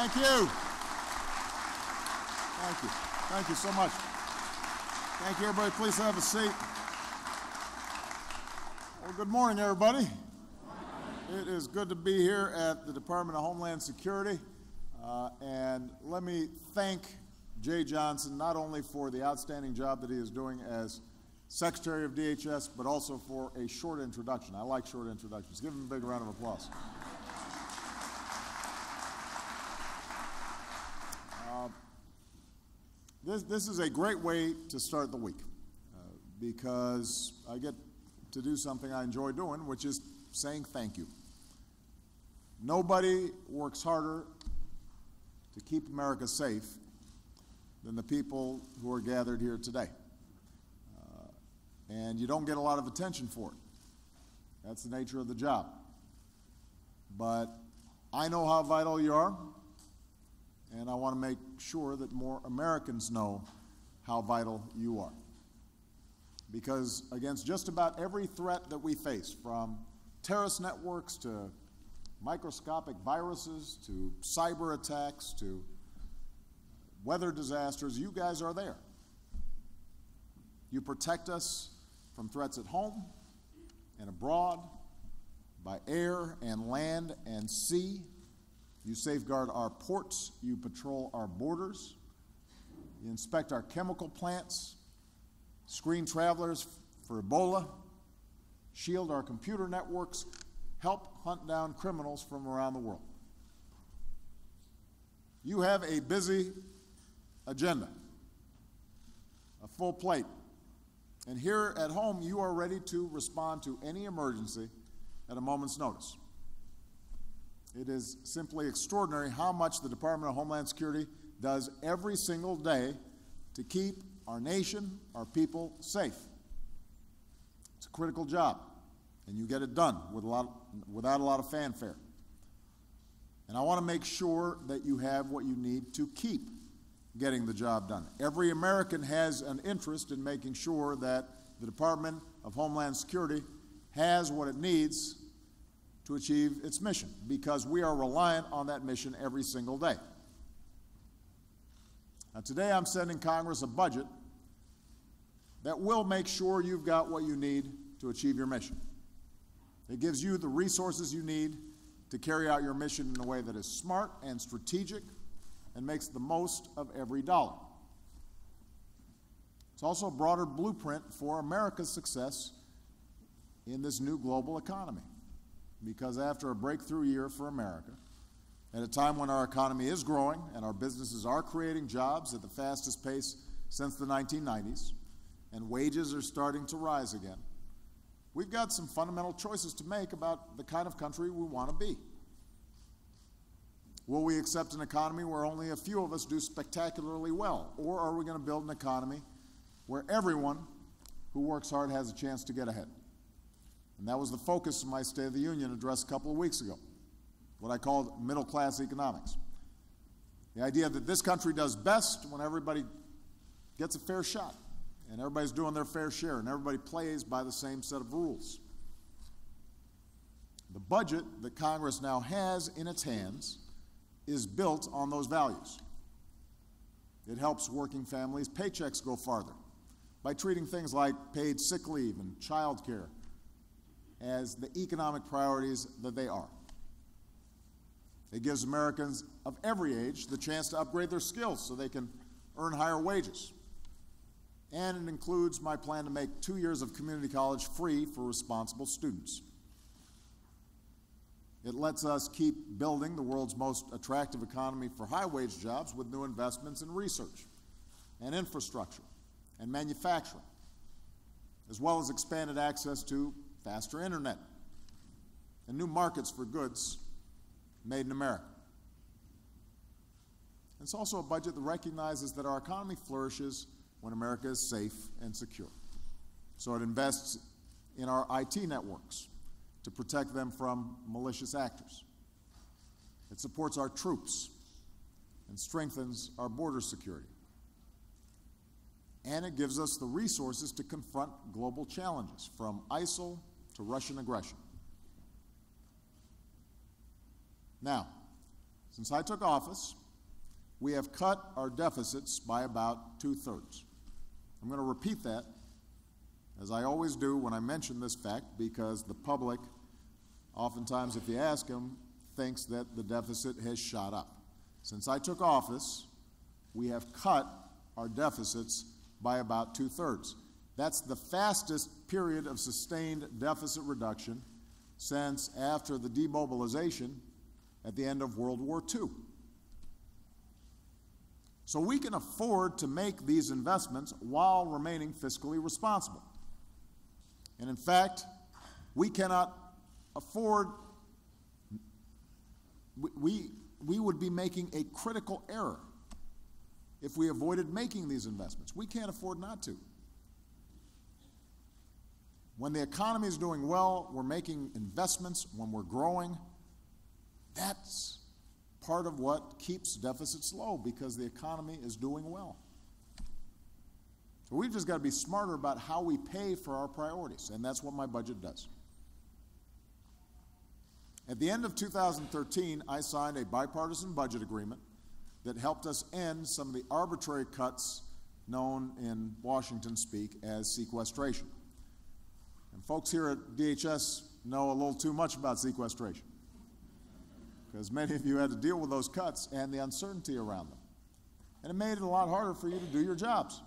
Thank you. Thank you. Thank you so much. Thank you, everybody. Please have a seat. Well, good morning, everybody. It is good to be here at the Department of Homeland Security. And let me thank Jay Johnson not only for the outstanding job that he is doing as Secretary of DHS, but also for a short introduction. I like short introductions. Give him a big round of applause. This is a great way to start the week because I get to do something I enjoy doing, which is saying thank you. Nobody works harder to keep America safe than the people who are gathered here today. And you don't get a lot of attention for it. That's the nature of the job. But I know how vital you are, and I want to make sure that more Americans know how vital you are. Because against just about every threat that we face, from terrorist networks to microscopic viruses to cyber attacks to weather disasters, you guys are there. You protect us from threats at home and abroad, by air and land and sea. You safeguard our ports, you patrol our borders, you inspect our chemical plants, screen travelers for Ebola, shield our computer networks, help hunt down criminals from around the world. You have a busy agenda, a full plate. And here at home, you are ready to respond to any emergency at a moment's notice. It is simply extraordinary how much the Department of Homeland Security does every single day to keep our nation, our people safe. It's a critical job, and you get it done without a lot of fanfare. And I want to make sure that you have what you need to keep getting the job done. Every American has an interest in making sure that the Department of Homeland Security has what it needs to achieve its mission, because we are reliant on that mission every single day. Now, today I'm sending Congress a budget that will make sure you've got what you need to achieve your mission. It gives you the resources you need to carry out your mission in a way that is smart and strategic and makes the most of every dollar. It's also a broader blueprint for America's success in this new global economy. Because after a breakthrough year for America, at a time when our economy is growing and our businesses are creating jobs at the fastest pace since the 1990s, and wages are starting to rise again, we've got some fundamental choices to make about the kind of country we want to be. Will we accept an economy where only a few of us do spectacularly well? Or are we going to build an economy where everyone who works hard has a chance to get ahead? And that was the focus of my State of the Union address a couple of weeks ago, what I called middle-class economics. The idea that this country does best when everybody gets a fair shot, and everybody's doing their fair share, and everybody plays by the same set of rules. The budget that Congress now has in its hands is built on those values. It helps working families' paychecks go farther by treating things like paid sick leave and child care as the economic priorities that they are. It gives Americans of every age the chance to upgrade their skills so they can earn higher wages. And it includes my plan to make 2 years of community college free for responsible students. It lets us keep building the world's most attractive economy for high-wage jobs with new investments in research and infrastructure and manufacturing, as well as expanded access to faster internet and new markets for goods made in America. It's also a budget that recognizes that our economy flourishes when America is safe and secure. So it invests in our IT networks to protect them from malicious actors. It supports our troops and strengthens our border security. And it gives us the resources to confront global challenges, from ISIL to Russian aggression. Now, Since I took office, we have cut our deficits by about 2/3. I'm going to repeat that, as I always do when I mention this fact, because the public, oftentimes if you ask them, thinks that the deficit has shot up. Since I took office, we have cut our deficits by about 2/3. That's the fastest period of sustained deficit reduction since after the demobilization at the end of World War II. So we can afford to make these investments while remaining fiscally responsible. And in fact, we cannot afford, we would be making a critical error if we avoided making these investments. We can't afford not to. When the economy is doing well, we're making investments. When we're growing, that's part of what keeps deficits low, because the economy is doing well. So we've just got to be smarter about how we pay for our priorities, and that's what my budget does. At the end of 2013, I signed a bipartisan budget agreement that helped us end some of the arbitrary cuts known in Washington speak as sequestration. And folks here at DHS know a little too much about sequestration, because many of you had to deal with those cuts and the uncertainty around them. And it made it a lot harder for you to do your jobs.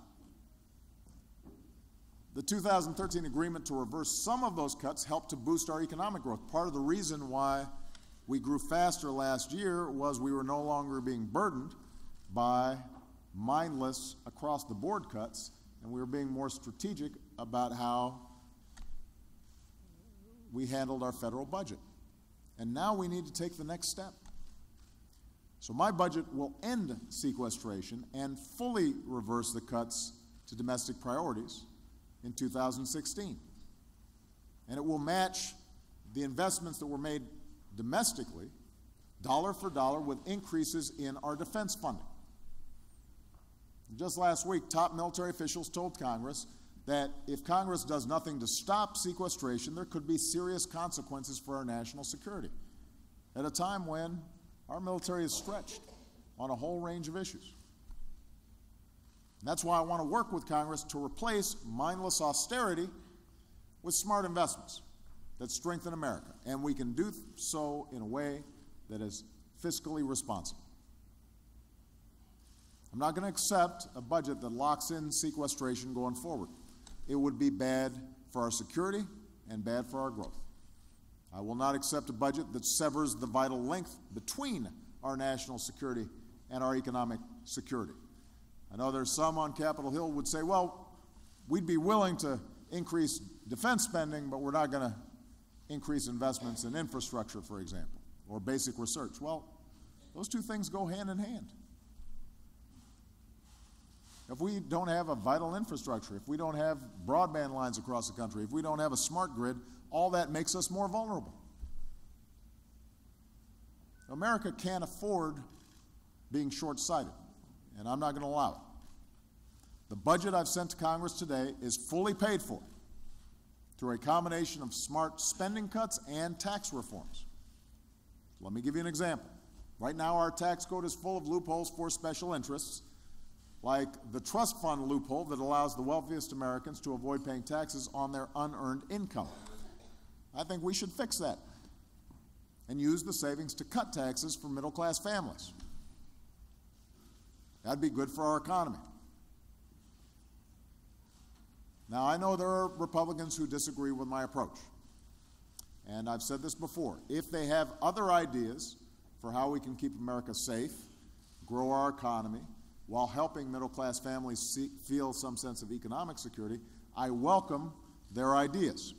The 2013 agreement to reverse some of those cuts helped to boost our economic growth. Part of the reason why we grew faster last year was we were no longer being burdened by mindless across-the-board cuts, and we were being more strategic about how we handled our federal budget. And now we need to take the next step. So my budget will end sequestration and fully reverse the cuts to domestic priorities in 2016. And it will match the investments that were made domestically, dollar for dollar, with increases in our defense funding. Just last week, top military officials told Congress that if Congress does nothing to stop sequestration, there could be serious consequences for our national security at a time when our military is stretched on a whole range of issues. And that's why I want to work with Congress to replace mindless austerity with smart investments that strengthen America. And we can do so in a way that is fiscally responsible. I'm not going to accept a budget that locks in sequestration going forward. It would be bad for our security and bad for our growth. I will not accept a budget that severs the vital link between our national security and our economic security. I know there's some on Capitol Hill would say, well, we'd be willing to increase defense spending, but we're not going to increase investments in infrastructure, for example, or basic research. Well, those two things go hand in hand. If we don't have a vital infrastructure, if we don't have broadband lines across the country, if we don't have a smart grid, all that makes us more vulnerable. America can't afford being short-sighted, and I'm not going to allow it. The budget I've sent to Congress today is fully paid for through a combination of smart spending cuts and tax reforms. Let me give you an example. Right now, our tax code is full of loopholes for special interests, like the trust fund loophole that allows the wealthiest Americans to avoid paying taxes on their unearned income. I think we should fix that and use the savings to cut taxes for middle-class families. That'd be good for our economy. Now, I know there are Republicans who disagree with my approach, and I've said this before. If they have other ideas for how we can keep America safe, grow our economy, while helping middle-class families feel some sense of economic security, I welcome their ideas.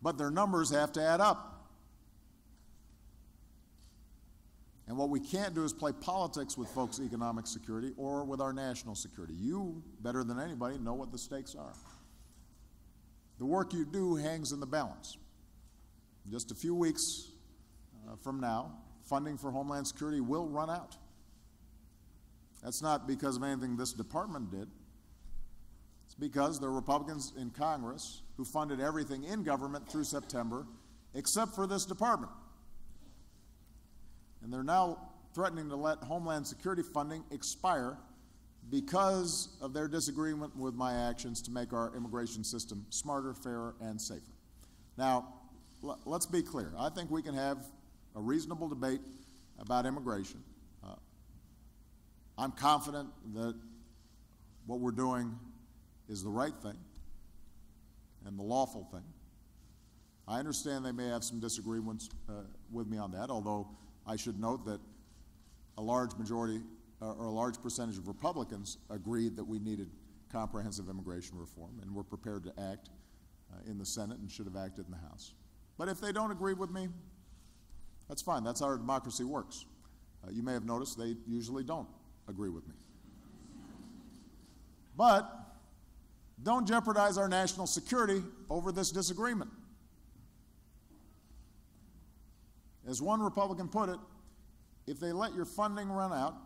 But their numbers have to add up. And what we can't do is play politics with folks' economic security or with our national security. You, better than anybody, know what the stakes are. The work you do hangs in the balance. In just a few weeks from now, funding for Homeland Security will run out. That's not because of anything this department did. It's because there are Republicans in Congress who funded everything in government through September, except for this department. and they're now threatening to let Homeland Security funding expire because of their disagreement with my actions to make our immigration system smarter, fairer, and safer. Now, let's be clear. I think we can have a reasonable debate about immigration. I'm confident that what we're doing is the right thing and the lawful thing. I understand they may have some disagreements with me on that, although I should note that a large majority or a large percentage of Republicans agreed that we needed comprehensive immigration reform, and we're prepared to act in the Senate and should have acted in the House. But if they don't agree with me, that's fine. That's how our democracy works. You may have noticed they usually don't agree with me. But don't jeopardize our national security over this disagreement. As one Republican put it, if they let your funding run out,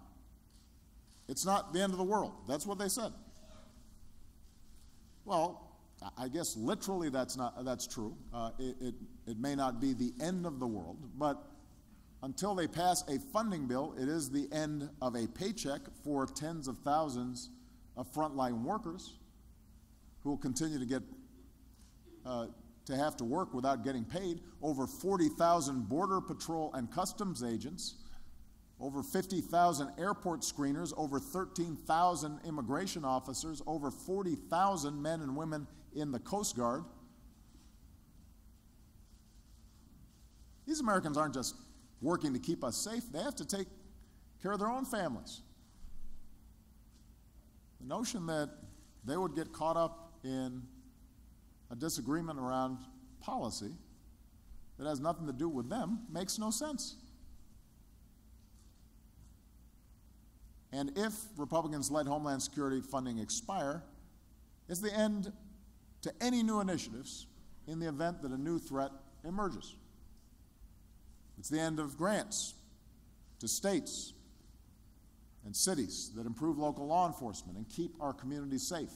it's not the end of the world. That's what they said. Well, I guess literally that's true. It may not be the end of the world, but until they pass a funding bill, it is the end of a paycheck for tens of thousands of frontline workers who will continue to get to have to work without getting paid. Over 40,000 Border Patrol and Customs agents, over 50,000 airport screeners, over 13,000 immigration officers, over 40,000 men and women in the Coast Guard. These Americans aren't just working to keep us safe. They have to take care of their own families. The notion that they would get caught up in a disagreement around policy that has nothing to do with them makes no sense. And if Republicans let Homeland Security funding expire, it's the end to any new initiatives in the event that a new threat emerges. It's the end of grants to states and cities that improve local law enforcement and keep our communities safe.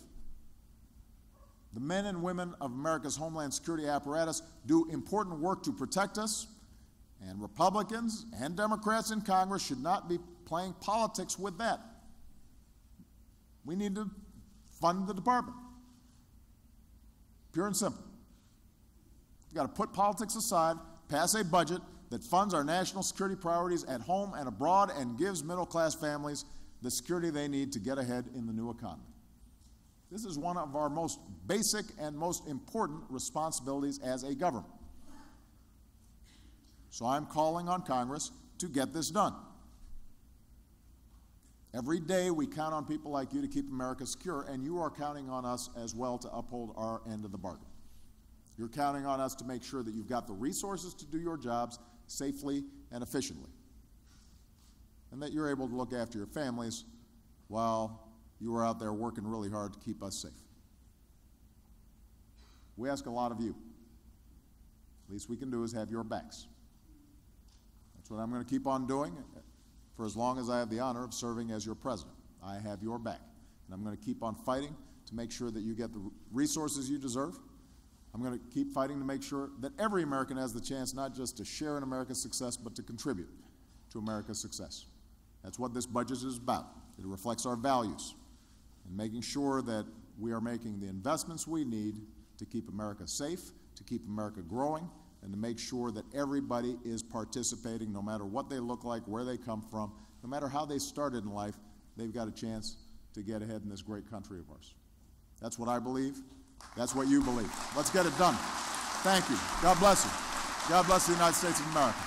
The men and women of America's Homeland Security apparatus do important work to protect us, and Republicans and Democrats in Congress should not be playing politics with that. We need to fund the department. Pure and simple. You've got to put politics aside, pass a budget that funds our national security priorities at home and abroad and gives middle-class families the security they need to get ahead in the new economy. This is one of our most basic and most important responsibilities as a government. So I'm calling on Congress to get this done. Every day we count on people like you to keep America secure, and you are counting on us as well to uphold our end of the bargain. You're counting on us to make sure that you've got the resources to do your jobs safely and efficiently, and that you're able to look after your families while you are out there working really hard to keep us safe. We ask a lot of you. Least we can do is have your backs. That's what I'm going to keep on doing for as long as I have the honor of serving as your president. I have your back, and I'm going to keep on fighting to make sure that you get the resources you deserve. I'm going to keep fighting to make sure that every American has the chance not just to share in America's success, but to contribute to America's success. That's what this budget is about. It reflects our values and making sure that we are making the investments we need to keep America safe, to keep America growing, and to make sure that everybody is participating, no matter what they look like, where they come from, no matter how they started in life, they've got a chance to get ahead in this great country of ours. That's what I believe. That's what you believe. Let's get it done. Thank you. God bless you. God bless the United States of America.